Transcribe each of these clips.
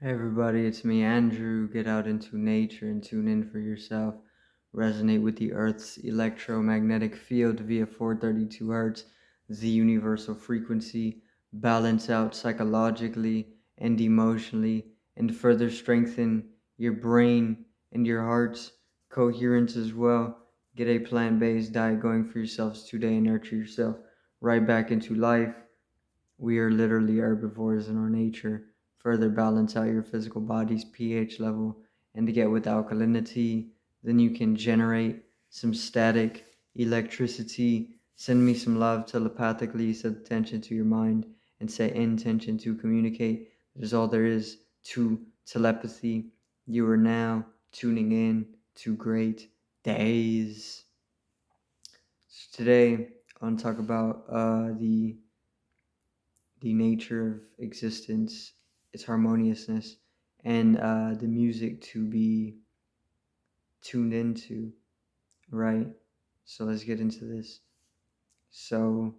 Hey everybody, it's me, Andrew. Get out into nature and tune in for yourself. Resonate with the Earth's electromagnetic field via 432 Hz, the universal frequency. Balance out psychologically and emotionally, and further strengthen your brain and your heart's coherence as well. Get a plant based diet going for yourselves today and nurture yourself right back into life. We are literally herbivores in our nature. Further balance out your physical body's pH level and to get with alkalinity, then you can generate some static electricity. Send me some love telepathically, set attention to your mind, and set intention to communicate. That is all there is to telepathy. You are now tuning in to great days. So today, I want to talk about the nature of existence, its harmoniousness, and the music to be tuned into, right? So let's get into this. So,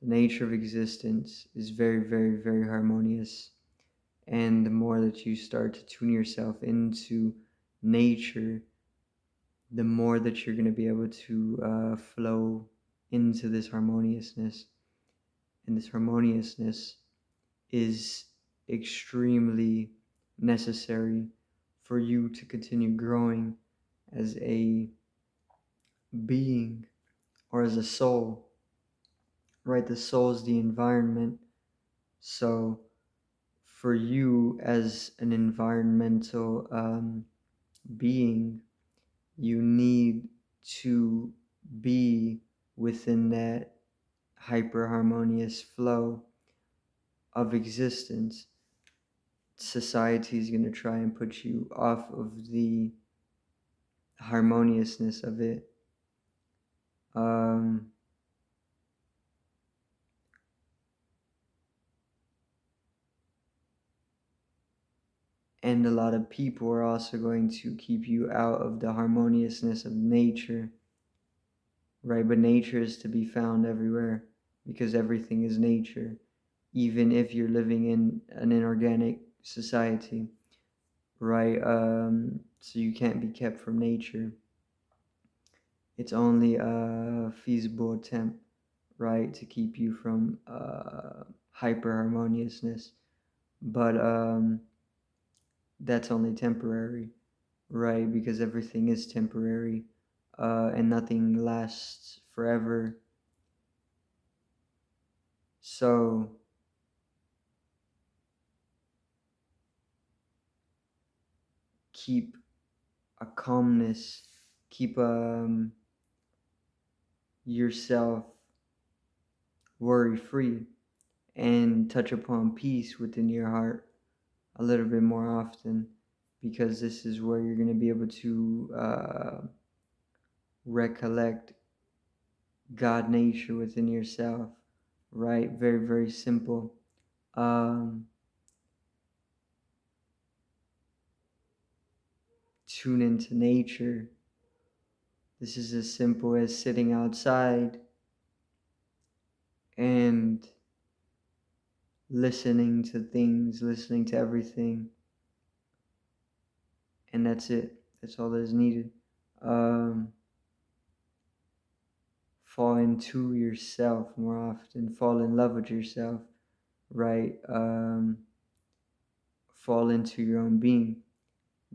the nature of existence is very, very, very harmonious. And the more that you start to tune yourself into nature, the more that you're going to be able to flow into this harmoniousness. And this harmoniousness is extremely necessary for you to continue growing as a being or as a soul, right? The soul is the environment. So, for you as an environmental being, you need to be within that hyper harmonious flow of existence. Society is going to try and put you off of the harmoniousness of it. Um, and a lot of people are also going to keep you out of the harmoniousness of nature, right? But nature is to be found everywhere because everything is nature, even if you're living in an inorganic society, right? So you can't be kept from nature. It's only a feasible attempt, right, to keep you from hyper harmoniousness. But that's only temporary, right? Because everything is temporary and nothing lasts forever. So, keep a calmness, keep yourself worry free, and touch upon peace within your heart a little bit more often because this is where you're going to be able to recollect God nature within yourself, right? Very, very simple. Um, Tune into nature. This is as simple as sitting outside and listening to things, listening to everything, and that's it. That's all that is needed. Um, Fall into yourself more often, fall in love with yourself, right? Fall into your own being.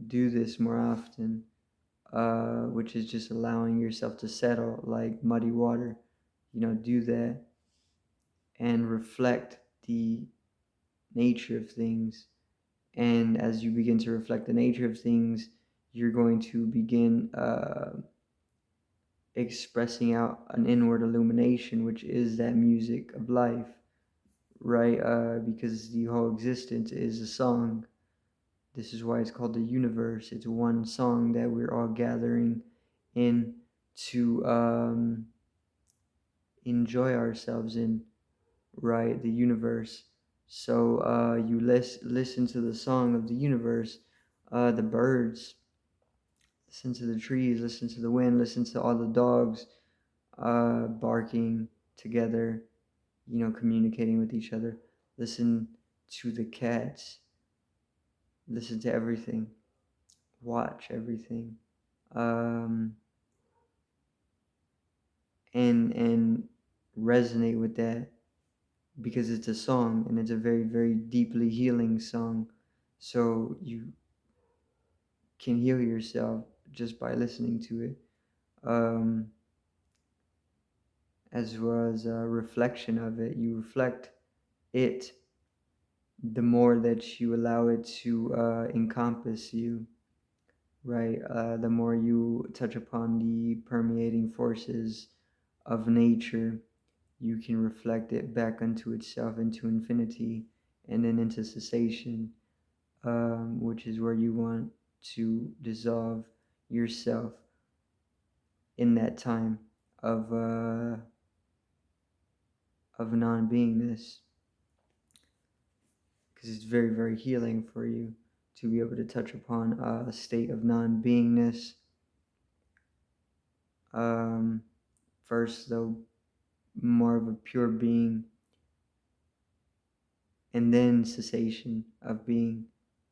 Do this more often, which is just allowing yourself to settle like muddy water. Do that and reflect the nature of things. And as you begin to reflect the nature of things, you're going to begin expressing out an inward illumination, which is that music of life, right? Because the whole existence is a song. This is why it's called the universe. It's one song that we're all gathering in to enjoy ourselves in, right? The universe. So you listen to the song of the universe, the birds, listen to the trees, listen to the wind, listen to all the dogs barking together, communicating with each other. Listen to the cats. Listen to everything. Watch everything. Um, and resonate with that, because it's a song and it's a very, very deeply healing song. So you can heal yourself just by listening to it. Um, as well as a reflection of it. You reflect it the more that you allow it to encompass you, right? The more you touch upon the permeating forces of nature, you can reflect it back unto itself, into infinity, and then into cessation, which is where you want to dissolve yourself in that time of uh, of non-beingness, because it's very, very healing for you to be able to touch upon a state of non-beingness. Um, First, though, more of a pure being, and then cessation of being,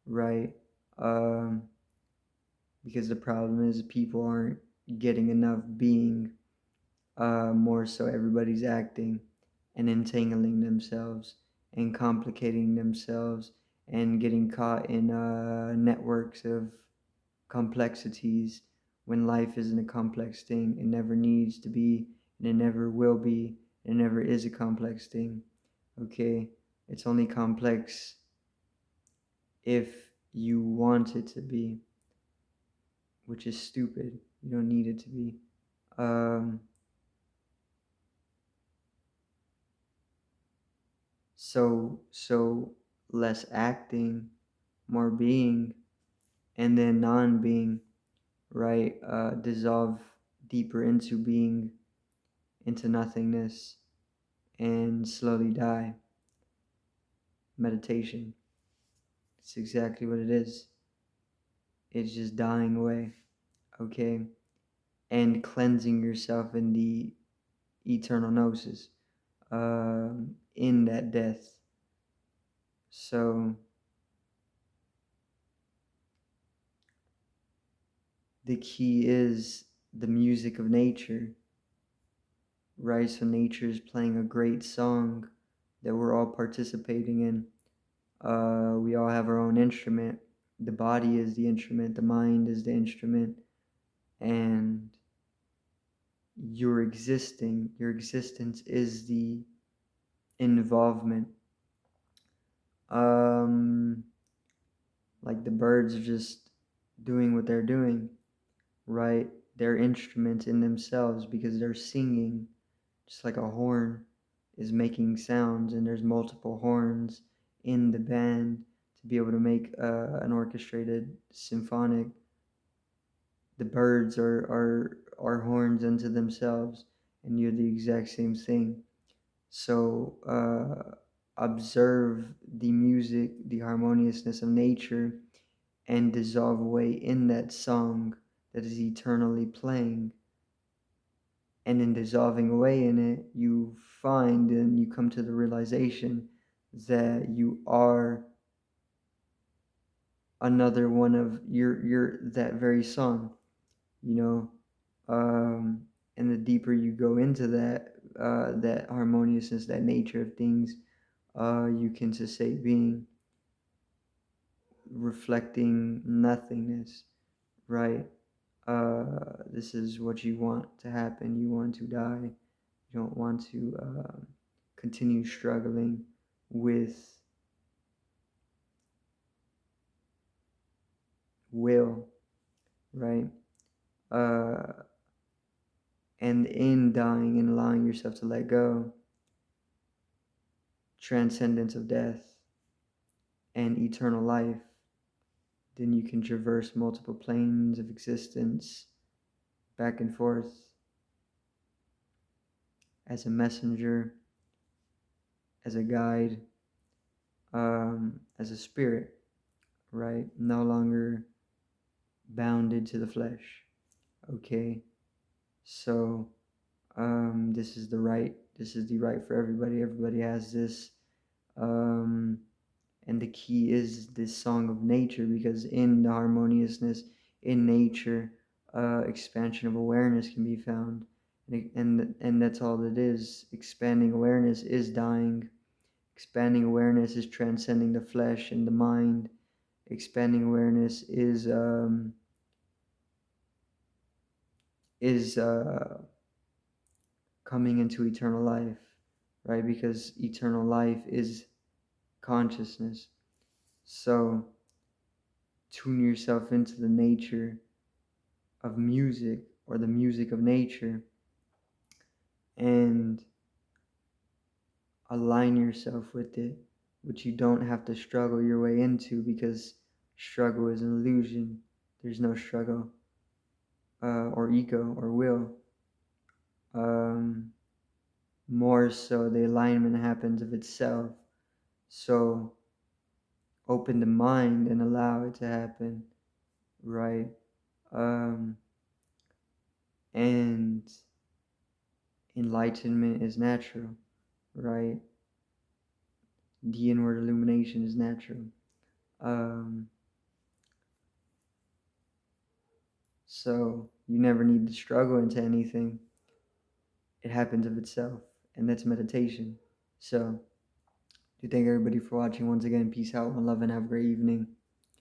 right? Um, because the problem is people aren't getting enough being. More so, everybody's acting and entangling themselves and complicating themselves and getting caught in networks of complexities, when life isn't a complex thing. It never needs to be, and it never will be, and it never is a complex thing. Okay? It's only complex if you want it to be, which is stupid. You don't need it to be. Um, so less acting, more being, and then non-being, right? Dissolve deeper into being, into nothingness, and slowly die. Meditation. It's exactly what it is. It's just dying away, okay? And cleansing yourself in the eternal gnosis, in that death. So the key is the music of nature, right? So nature is playing a great song that we're all participating in. We all have our own instrument. The body is the instrument, the mind is the instrument, and your existence is the involvement. Um, like the birds are just doing what they're doing, right? They're instruments in themselves because they're singing, just like a horn is making sounds, and there's multiple horns in the band to be able to make an orchestrated symphonic. The birds are horns unto themselves, and you're the exact same thing. So observe the music, the harmoniousness of nature, and dissolve away in that song that is eternally playing. And in dissolving away in it, you find and you come to the realization that you are another one of your that very song, you know. And the deeper you go into that, that harmoniousness, that nature of things, you can cessate being, reflecting nothingness, right? This is what you want to happen. You want to die. You don't want to continue struggling with will, right? Uh, and in dying and allowing yourself to let go, transcendence of death and eternal life, then you can traverse multiple planes of existence back and forth as a messenger, as a guide, as a spirit, right? No longer bounded to the flesh. Okay, so this is the right for everybody. Everybody has this. Um, And the key is this song of nature, because in the harmoniousness in nature, expansion of awareness can be found. And that's all it is. Expanding awareness is dying. Expanding awareness is transcending the flesh and the mind. Expanding awareness is coming into eternal life, right? Because eternal life is consciousness. So tune yourself into the nature of music, or the music of nature, and align yourself with it, which you don't have to struggle your way into, because struggle is an illusion. There's no struggle, or ego or will. Um, More so, the alignment happens of itself. So open the mind and allow it to happen, right? Um, and enlightenment is natural, right? The inward illumination is natural. Um, so you never need to struggle into anything. It happens of itself, and that's meditation. So, do thank everybody for watching once again. Peace out, one love, and have a great evening.